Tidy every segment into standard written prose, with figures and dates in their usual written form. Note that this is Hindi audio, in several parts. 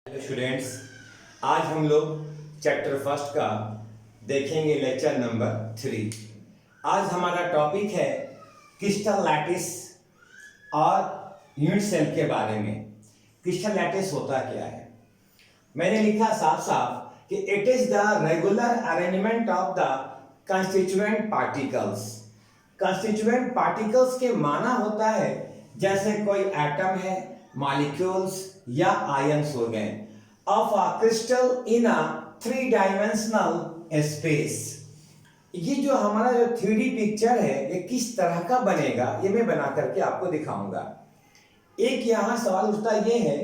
हेलो स्टूडेंट्स, आज हम लोग चैप्टर फर्स्ट का देखेंगे लेक्चर नंबर 3। आज हमारा टॉपिक है क्रिस्टल लैटिस और यूनिट सेल के बारे में। क्रिस्टल लैटिस होता क्या है? मैंने लिखा साफ साफ कि it is the regular arrangement of the constituent particles. Constituent particles के माना होता है जैसे कोई एटम है, मॉलिक्यूल्स या आयंस हो गए, of a crystal in a 3 dimensional space. ये जो हमारा जो 3D पिक्चर है ये किस तरह का बनेगा ये मैं बना करके आपको दिखाऊंगा। एक यहाँ सवाल उठता ये है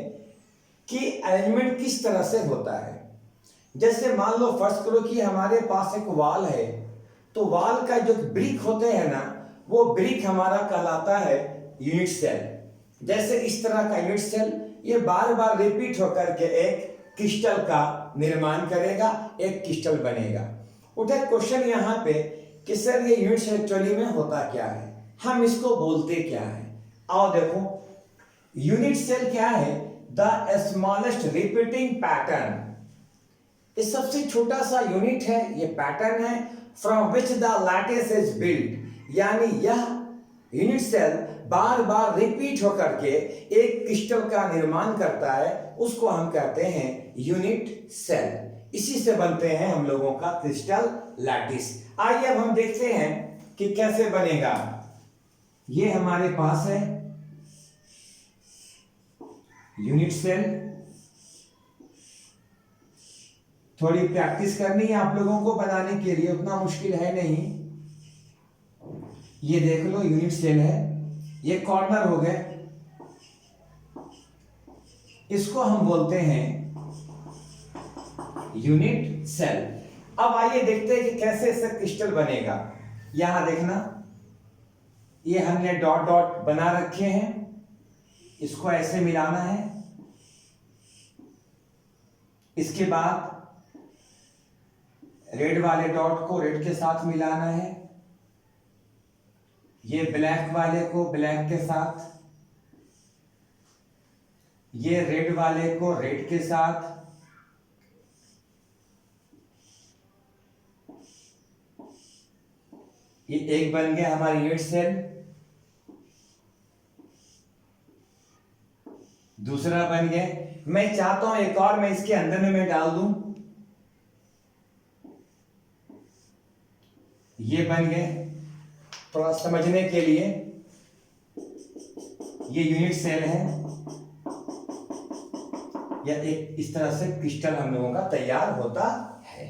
कि अरेंजमेंट किस तरह से होता है। जैसे मान लो फर्स्ट करो कि हमारे पास एक वॉल है, तो वॉल का जो ब्रिक होते हैं ना, वो ब्रिक हमारा कहलाता है यूनिट सेल। जैसे इस तरह का यूनिट सेल ये बार बार रिपीट होकर के एक क्रिस्टल का निर्माण करेगा, एक क्रिस्टल बनेगा। उठे क्वेश्चन यहाँ पे कि सर ये यूनिट सेल एक्चुअली में होता क्या है, हम इसको बोलते क्या है। आओ देखो, यूनिट सेल क्या है? The smallest repeating pattern. ये सबसे छोटा सा यूनिट है, ये पैटर्न है from which the lattice is built. यानी यह यूनिट सेल बार बार रिपीट होकर के एक क्रिस्टल का निर्माण करता है, उसको हम कहते हैं यूनिट सेल। इसी से बनते हैं हम लोगों का क्रिस्टल लैटिस। आइए अब हम देखते हैं कि कैसे बनेगा। ये हमारे पास है यूनिट सेल। थोड़ी प्रैक्टिस करनी है आप लोगों को बनाने के लिए, उतना मुश्किल है नहीं। ये देख लो यूनिट सेल है, ये कॉर्नर हो गए, इसको हम बोलते हैं यूनिट सेल। अब आइए देखते हैं कि कैसे इससे क्रिस्टल बनेगा। यहां देखना, ये हमने डॉट डॉट बना रखे हैं, इसको ऐसे मिलाना है। इसके बाद रेड वाले डॉट को रेड के साथ मिलाना है, ये ब्लैक वाले को ब्लैक के साथ, ये रेड वाले को रेड के साथ, ये एक बन गया हमारा यूनिट सेल। दूसरा बन गया। मैं चाहता हूं एक और मैं इसके अंदर में मैं डाल दूं, ये बन गए। थोड़ा समझने के लिए, ये यूनिट सेल है, या एक इस तरह से क्रिस्टल हम लोगों का तैयार होता है।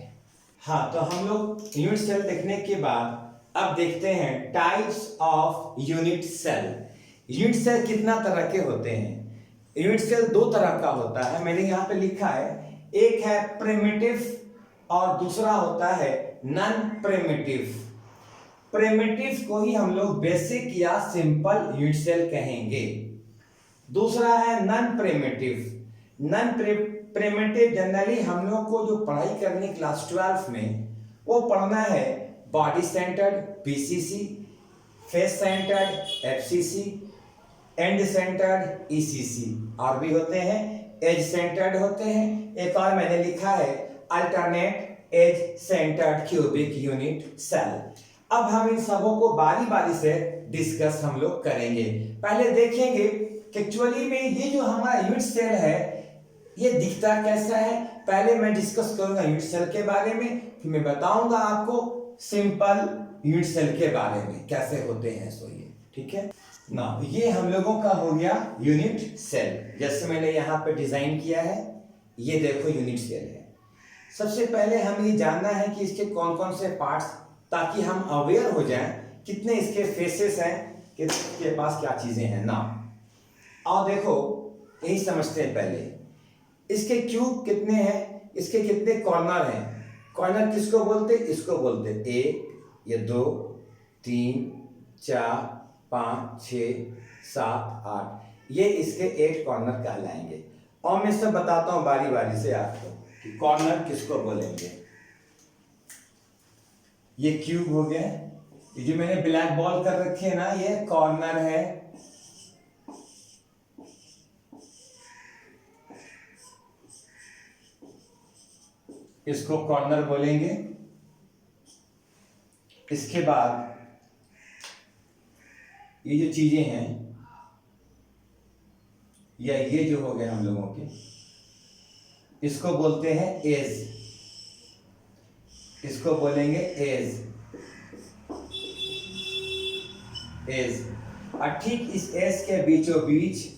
हाँ, तो हम लोग यूनिट सेल देखने के बाद अब देखते हैं types of unit cell. Unit cell कितना तरह के होते हैं? यूनिट सेल 2 तरह का होता है, मैंने यहां पे लिखा है। एक है प्रिमिटिव और दूसरा होता है नॉन प्रिमिटिव। प्रिमिटिव को ही हम लोग बेसिक या सिंपल यूनिट सेल कहेंगे। दूसरा है non primitive. Non primitive generally हम लोग को जो पढ़ाई करनी क्लास 12 में, वो पढ़ना है body centred PCC, face centred FCC, and centred ECC, और भी होते हैं एज सेंटर्ड होते हैं। एक और मैंने लिखा है alternate edge centred cubic unit cell. अब हम इन सबों को बारी बारी से डिस्कस हम लोग करेंगे। पहले देखेंगे कि एक्चुअली में ये जो हमारा यूनिट सेल है ये दिखता कैसा है। पहले मैं डिस्कस करूंगा यूनिट सेल के बारे में, फिर मैं बताऊंगा आपको सिंपल यूनिट सेल के बारे में कैसे होते हैं। सो ये ठीक है ना, ये हम लोगों का हो गया यूनिट सेल। जैसे मैंने यहाँ पे डिजाइन किया है, ये देखो यूनिट सेल है। सबसे पहले हम ये जानना है कि इसके कौन कौन से पार्ट्स, ताकि हम अवेयर हो जाएं कितने इसके फेसेस हैं, किसके पास क्या चीजें हैं ना। और देखो यही समझते हैं पहले, इसके क्यूब कितने हैं, इसके कितने कॉर्नर हैं। कॉर्नर किसको बोलते? इसको बोलते 1, ये 2, 3, 4, 5, 6, 7, 8, ये इसके 8 कॉर्नर कहलाएंगे। और मैं सब बताता हूं बारी बारी से आपको कि कॉर्नर किसको बोलेंगे। ये क्यूब हो गया, ये जो मैंने ब्लैक बॉल कर रखे है ना, ये कॉर्नर है। इसको कॉर्नर बोलेंगे। इसके बाद ये जो चीजें हैं या ये जो हो गए हम लोगों के, इसको बोलते हैं एज। इसको बोलेंगे एज। एज। और ठीक इस एज के बीचों बीच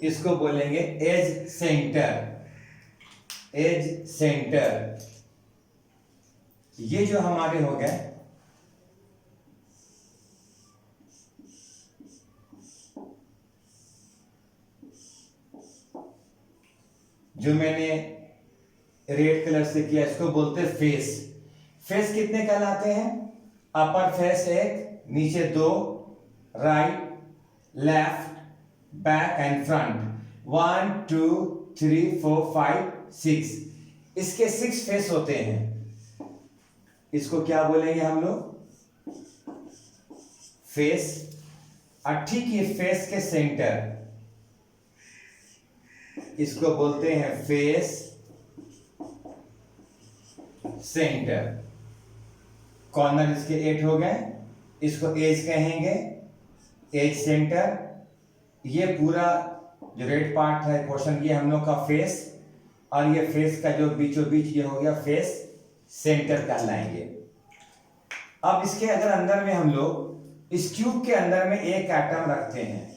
इसको बोलेंगे एज सेंटर। As centre. ये जो हमारे हो गए, जो मैंने रेड कलर से किया, इसको बोलते हैं फेस। फेस कितने कहलाते हैं? अपर फेस एक, नीचे दो, right, left, back and front. 1 2 3 4 5 6। इसके 6 फेस होते हैं। इसको क्या बोलेंगे हम लोग? फेस। और ठीक ये फेस के सेंटर, इसको बोलते हैं फेस सेंटर। कॉर्नर इसके 8 हो गए, इसको एज कहेंगे, एज सेंटर। ये पूरा जो रेड पार्ट है पोर्शन, ये हम लोग का फेस, और ये फेस का जो बीचों बीच ये हो गया फेस सेंटर कहलाएंगे। अब इसके अगर अंदर में हम लोग इस ट्यूब के अंदर में एक एटम रखते हैं,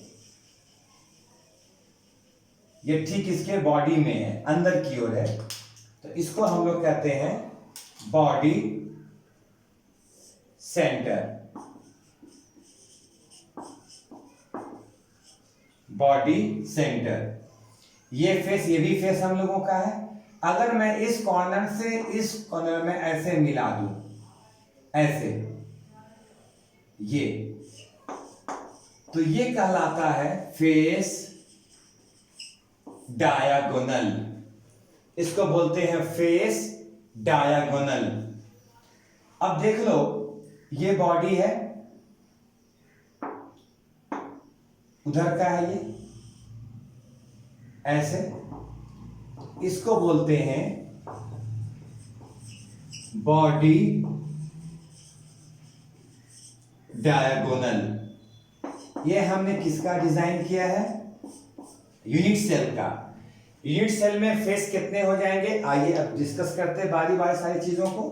ये ठीक इसके बॉडी में है, अंदर की ओर है, तो इसको हम लोग कहते हैं बॉडी सेंटर। Body centre. ये फेस, ये भी फेस हम लोगों का है। अगर मैं इस कॉर्नर से इस कॉर्नर में ऐसे मिला दूं, ऐसे, ये, तो ये कहलाता है फेस डायगोनल। इसको बोलते हैं फेस डायगोनल। अब देख लो, ये बॉडी है, उधर का है ये, ऐसे, इसको बोलते हैं बॉडी डायगोनल। ये हमने किसका डिजाइन किया है? यूनिट सेल का। यूनिट सेल में फेस कितने हो जाएंगे? आइए अब डिस्कस करते हैं बारी बारी सारी चीजों को।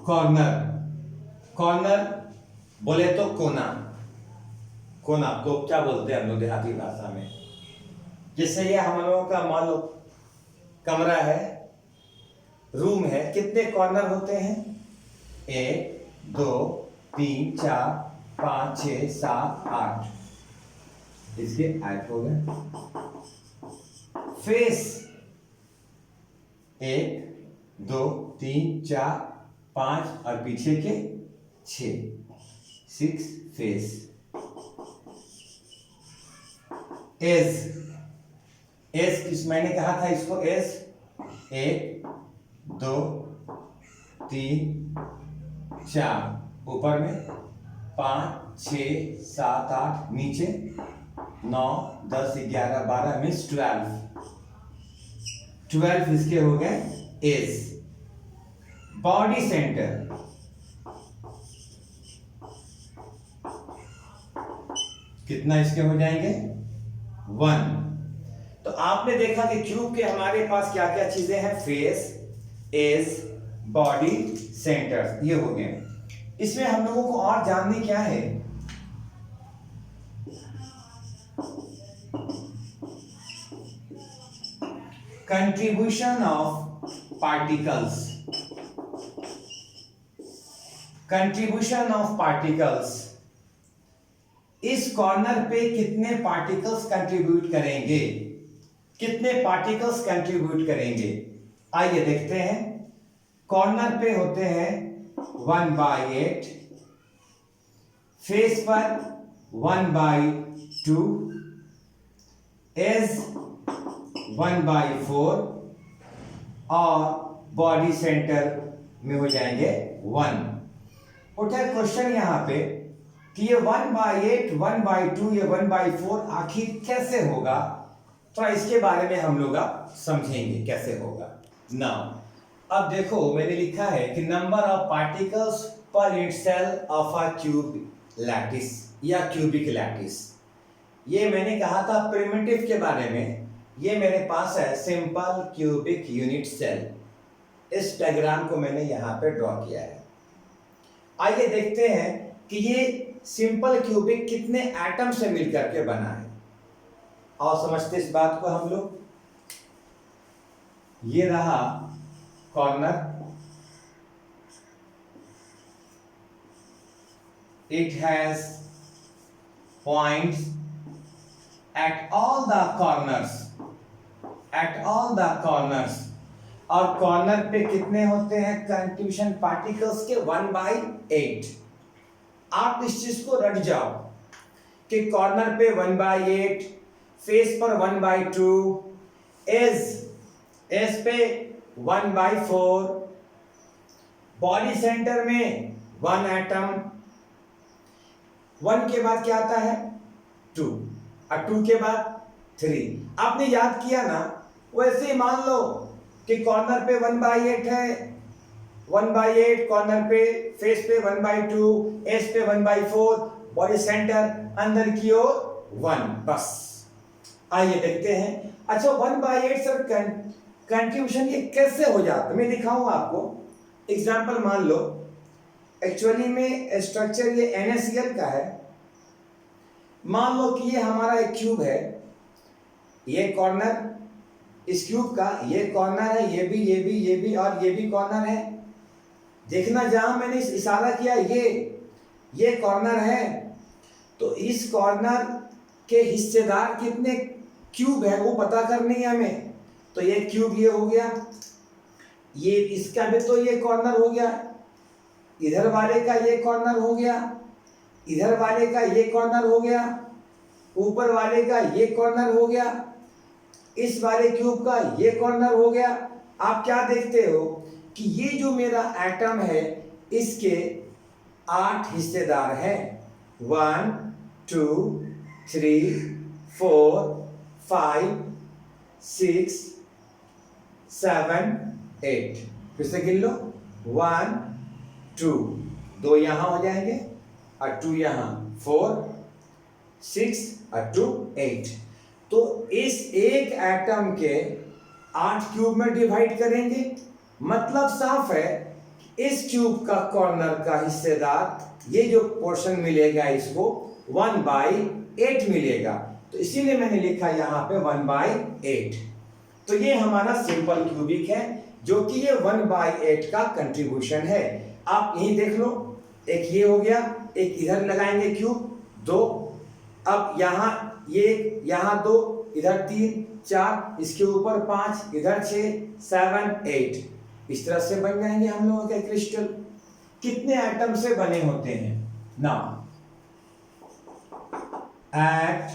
कॉर्नर। कॉर्नर बोले तो कोना। कोना को क्या बोलते हैं हम लोग देहाती भाषा में? जैसे ये हम लोगों का मान लो कमरा है, रूम है, कितने कॉर्नर होते हैं? 1 2 3 4 5 6 7 8। इसके 8 हो गए। फेस 1 2 3 4 5 और पीछे के 6 फेस। एज। एज किस मैंने कहा था इसको? एज 1 2 3 4, ऊपर में 5 6 7 8, नीचे 9 10 11 12 मीन्स 12 इसके हो गए एज। Body centre. कितना इसके हो जाएंगे? 1। तो आपने देखा कि क्यूब के हमारे पास क्या क्या चीजें हैं? फेस, एज, बॉडी, सेंटर, ये हो गए। इसमें हम लोगों को और जाननी क्या है? Contribution of particles. Contribution of particles. इस कॉर्नर पे कितने पार्टिकल्स कंट्रीब्यूट करेंगे? कितने पार्टिकल्स कंट्रीब्यूट करेंगे? आइए देखते हैं। कॉर्नर पे होते हैं 1/8, फेस पर 1/2, एज 1/4 और बॉडी सेंटर में हो जाएंगे 1। उठे क्वेश्चन यहां पे कि ये 1/8, 1/2, ये 1/4 आखिर कैसे होगा, थोड़ा इसके बारे में हम लोग अब समझेंगे कैसे होगा। नाउ अब देखो मैंने लिखा है कि number of particles per unit cell of a cube lattice या क्यूबिक लैटिस। ये मैंने कहा था प्रिमिटिव के बारे में। ये मेरे पास है सिंपल क्यूबिक यूनिट सेल। इस डायग्राम को मैंने यहाँ पे ड्रॉ किया है। आइए देखते हैं कि ये सिंपल क्यूबिक कितने एटम से मिलकर के बना है, और समझते इस बात को हम लोग। ये रहा corner, it has points at all the corners, और कॉर्नर पे कितने होते हैं कंट्रीब्यूशन पार्टिकल्स के 1/8। आप इस चीज को रट जाओ कि कॉर्नर पे 1/8, फेस पर 1/2, एज पे 1/4, बॉडी सेंटर में 1 एटम, 1 के बाद क्या आता है 2, और 2 के बाद 3। आपने याद किया ना, वैसे ही मान लो कि कॉर्नर पे 1/8 है, 1/8 कॉर्नर पे, फेस पे 1/2, एज पे 1/4, बॉडी सेंटर अंदर की ओर 1, बस। आइए देखते हैं। अच्छा 1/8 सर कंट्रीब्यूशन ये कैसे हो जाता है, मैं दिखाऊं आपको। एग्जांपल मान लो, एक्चुअली में स्ट्रक्चर ये NaCl का है। मान लो कि ये हमारा एक क्यूब है, ये कॉर्नर इस क्यूब का, ये कॉर्नर है, ये भी, ये भी, ये भी और ये भी कॉर्नर है। देखना जहां मैंने इशारा किया ये कॉर्नर है, तो इस कॉर्नर के हिस्सेदार कितने क्यूब है वो पता करनी है हमें। तो ये क्यूब ये हो गया, ये इसका भी तो ये कॉर्नर हो गया, इधर वाले का ये कॉर्नर हो गया, इधर वाले का ये कॉर्नर हो गया, ऊपर वाले का ये कॉर्नर हो गया, इस वाले क्यूब का ये कॉर्नर हो गया। आप क्या देखते हो कि ये जो मेरा एटम है इसके 8 हिस्सेदार हैं, 1 2 3 4 5 6 7 8। फिर से गिन लो, 1 2, 2 यहां हो जाएंगे और 2 यहां, 4 6 और 2 8। तो इस एक एटम के 8 क्यूब में डिवाइड करेंगे, मतलब साफ है इस क्यूब का कॉर्नर का हिस्सेदार ये जो पोर्शन मिलेगा इसको 1/8 मिलेगा। तो इसीलिए मैंने लिखा यहाँ पे 1/8। तो ये हमारा सिंपल क्यूबिक है जो कि ये 1/8 का कंट्रीब्यूशन है। आप यही देख लो, एक ये हो गया, एक इधर लगाएंगे क्यूब 2, अब यहाँ ये, यहाँ 2, इधर 3 4, इसके ऊपर 5, इधर 6 7 8। इस तरह से बन जाएंगे हम लोगों के क्रिस्टल। कितने एटम से बने होते हैं ना, एट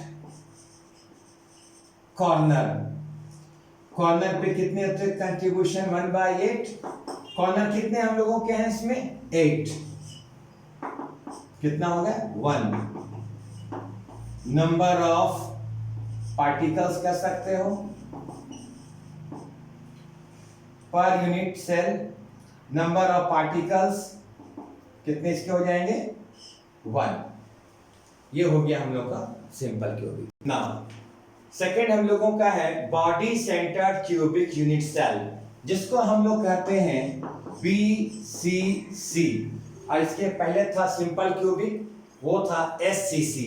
कॉर्नर पे कितने होते हैं कंट्रीब्यूशन 1/8। कॉर्नर कितने हम लोगों के हैं इसमें 8, कितना हो गया 1। नंबर ऑफ पार्टिकल्स कह सकते हो per unit cell, number of particles कितने इसके हो जाएंगे 1। ये हो गया हम लोग का सिंपल क्यूबिक। नाउ सेकेंड हम लोगों का है body centred cubic unit cell, जिसको हम लोग कहते हैं BCC। और इसके पहले था सिंपल क्यूबिक, वो था SCC,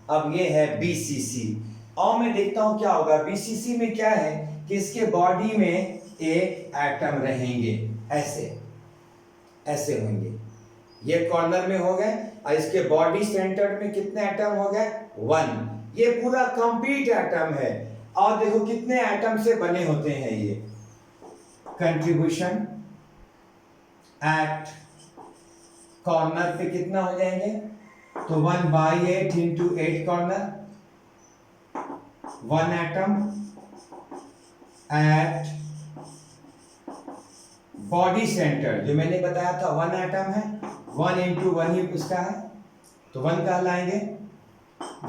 अब ये है BCC। और मैं देखता हूं क्या होगा। BCC में क्या है कि इसके बॉडी में एक एटम रहेंगे, ऐसे होंगे, ये कॉर्नर में हो गए, और इसके बॉडी सेंटर में कितने एटम हो गए 1। ये पूरा कंप्लीट एटम है। और देखो कितने एटम से बने होते हैं ये। कंट्रीब्यूशन एट कॉर्नर पे कितना हो जाएंगे, तो 1/8 into 8 corner, 1 atom at body centre, जो मैंने बताया था 1 एटम है, 1 इंटू 1 ही उसका है, तो 1 कहलाएंगे।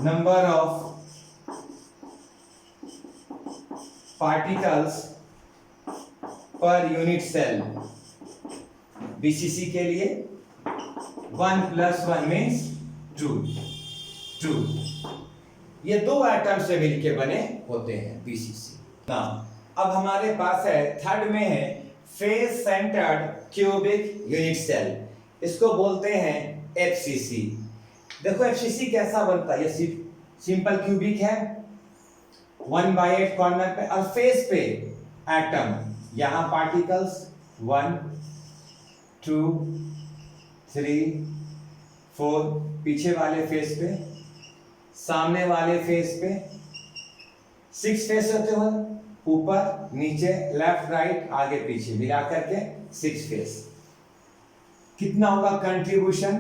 Number of particles per unit cell BCC के लिए 1 + 1 मीन्स 2। ये 2 एटम से मिलके बने होते हैं बीसीसी। ना अब हमारे पास है थर्ड में है face centred cubic unit cell, इसको बोलते हैं एफसीसी। देखो एफसीसी कैसा बनता है, ये सिंपल क्यूबिक है, 1/8 कॉर्नर पे और फेस पे एटम, यहां पार्टिकल्स 1 2 3 4, पीछे वाले फेस पे, सामने वाले फेस पे 6 फेस होते हैं, ऊपर नीचे लेफ्ट राइट आगे पीछे मिला करके 6 फेस। कितना होगा contribution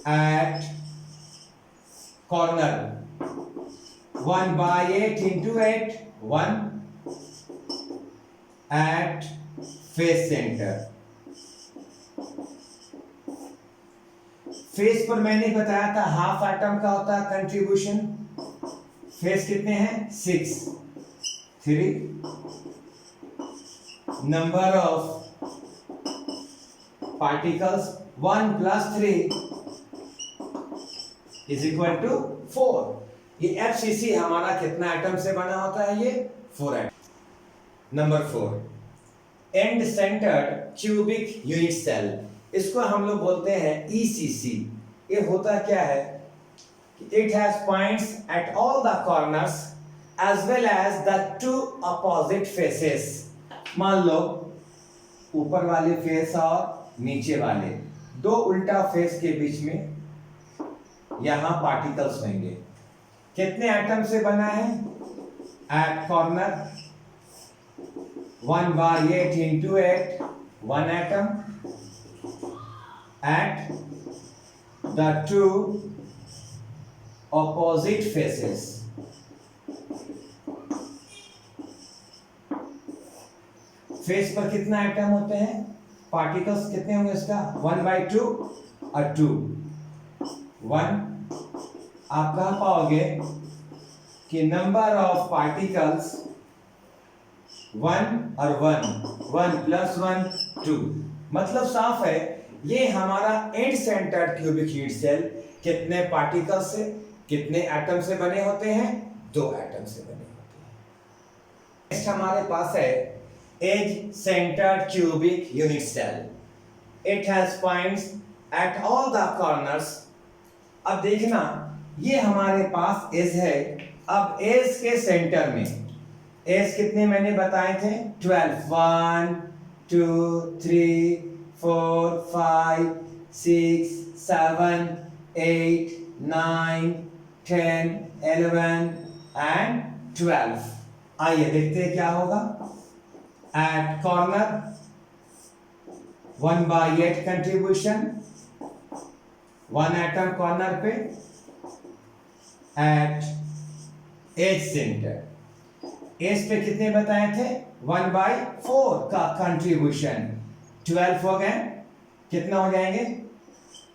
at corner, 1/8 into 8, 1 at face centre. Face पर मैंने बताया था हाफ एटम का होता है कंट्रीब्यूशन। फेस कितने हैं 6, 3, नंबर ऑफ पार्टिकल्स 1 + 3 = 4। ये एफसीसी हमारा कितना एटम से बना होता है, ये 4 एटम। Number 4 end centred cubic unit cell, इसको हम लोग बोलते हैं ईसीसी। ये होता क्या है, it has points at all the corners as well as the 2 opposite faces. मान लो ऊपर वाले फेस और नीचे वाले 2 उल्टा फेस के बीच में यहां पार्टिकल्स होंगे। कितने एटम से बना है, eight corner 1/8 into 8, 1 atom at the 2 opposite faces। Face पर कितना एटम होते हैं, पार्टिकल्स कितने होंगे इसका 1/2 और 2 1। आप कह पाओगे कि नंबर ऑफ पार्टिकल्स 1 और 1, 1 + 1 2। मतलब साफ है ये हमारा end centred cubic unit cell कितने पार्टिकल से, कितने एटम से बने होते हैं, 2 एटम से बने होते हैं। नेक्स्ट हमारे पास है edge centred cubic unit cell. It has points at all the corners. अब देखना ये हमारे पास एज है। अब एज के सेंटर में एज कितने मैंने बताए थे 12, 1 2 3 4 5 6 7 8 9 10 11 एंड 12। आइए देखते हैं क्या होगा। At corner 1/8 contribution, 1 atom corner पे। एट एज सेंटर, एज पे कितने बताए थे 1/4 का कंट्रीब्यूशन, 12 हो गए, कितना हो जाएंगे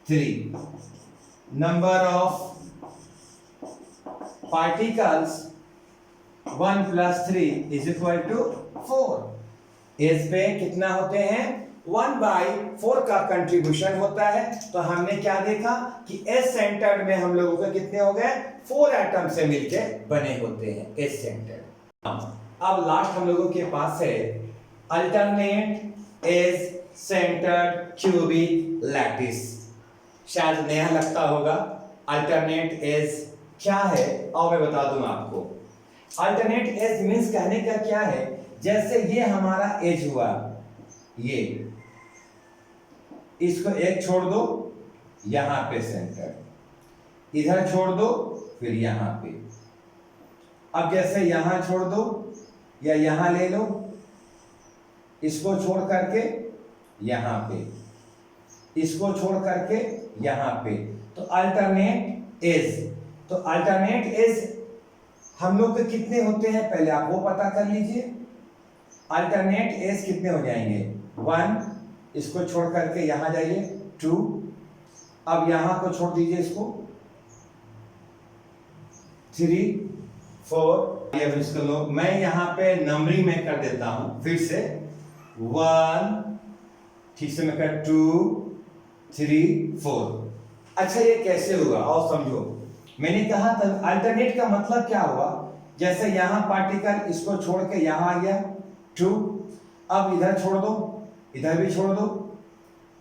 3। Number of particles 1 + 3 = 4। एज पे कितना होते हैं 1/4 का कंट्रीब्यूशन होता है। तो हमने क्या देखा कि एज सेंटर्ड में हम लोगों के कितने हो गए 4 एटम से मिलके बने होते हैं एज सेंटर्ड। अब लास्ट हम लोगों के पास है alternate edge centred cubic lattice. शायद नया लगता होगा अल्टरनेट एज क्या है, और मैं बता दूं आपको। अल्टरनेट एज मींस कहने का क्या है, जैसे ये हमारा एज हुआ, ये इसको एक छोड़ दो, यहां पे सेंटर, इधर छोड़ दो, फिर यहां पे। अब जैसे यहां छोड़ दो या यहां ले लो, इसको छोड़ करके यहां पे, इसको छोड़ करके यहां पे, तो अल्टरनेट एज। तो अल्टरनेट एज हम लोग के कितने होते हैं पहले आप वो पता कर लीजिए। अल्टरनेट एज कितने हो जाएंगे 1, इसको छोड़ करके यहां जाइए 2, अब यहां को छोड़ दीजिए इसको, 3 4। अब इसको लो, मैं यहां पे नंबरिंग में कर देता हूं फिर से, 1, ठीक से मैं कर 2 3 4। अच्छा ये कैसे हुआ और समझो। मैंने कहा था अल्टरनेट का मतलब क्या हुआ, जैसे यहां पार्टिकल इसको छोड़ के यहां आ गया 2, अब इधर छोड़ दो, इधर भी छोड़ दो,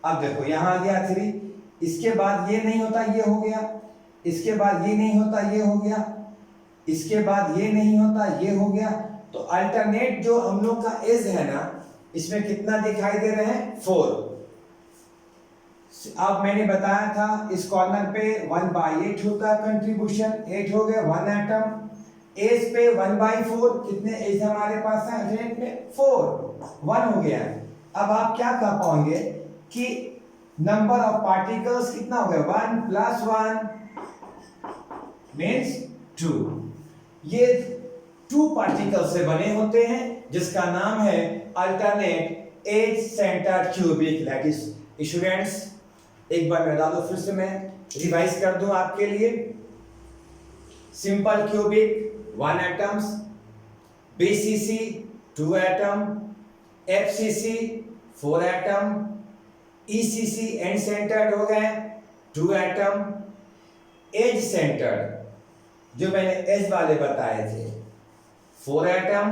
अब देखो यहां आ गया 3, इसके बाद ये नहीं होता ये हो गया, इसके बाद ये नहीं होता ये हो गया, इसके बाद ये नहीं होता ये हो गया। तो अल्टरनेट जो हम लोग का एज है ना, इसमें कितना दिखाई दे रहे हैं 4। अब मैंने बताया था इस कॉर्नर पे 1/8 होता है कंट्रीब्यूशन, 8 हो गया 1 एटम। एज पे 1/4, कितने एज हमारे पास है अल्टरनेट में 4, 1 हो गया। अब आप क्या कह पाओगे कि नंबर ऑफ पार्टिकल्स कितना हो गया, 1 + 1 मीन्स 2। ये 2 पार्टिकल से बने होते हैं जिसका नाम है alternate edge centred cubic lattice. Students एक बार बता दो, फिर से मैं रिवाइज कर दूं आपके लिए। Simple cubic 1 atoms, BCC 2 atom, FCC 4 atom, ECC and centred हो गए 2 एटम, एज सेंटर्ड जो मैंने एज वाले बताए थे 4 एटम,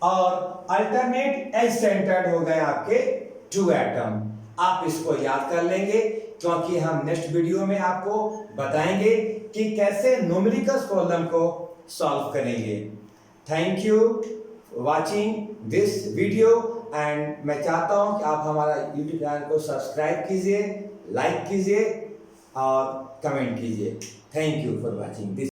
और अल्टरनेट एज सेंटर्ड हो गए आपके 2 एटम। आप इसको याद कर लेंगे क्योंकि हम नेक्स्ट वीडियो में आपको बताएंगे कि कैसे न्यूमेरिकल प्रॉब्लम को सॉल्व करेंगे। Thank you watching this video and मैं चाहता हूं कि आप हमारा यूट्यूब चैनल को सब्सक्राइब कीजिए, लाइक कीजिए और कमेंट कीजिए। Thank you for watching this.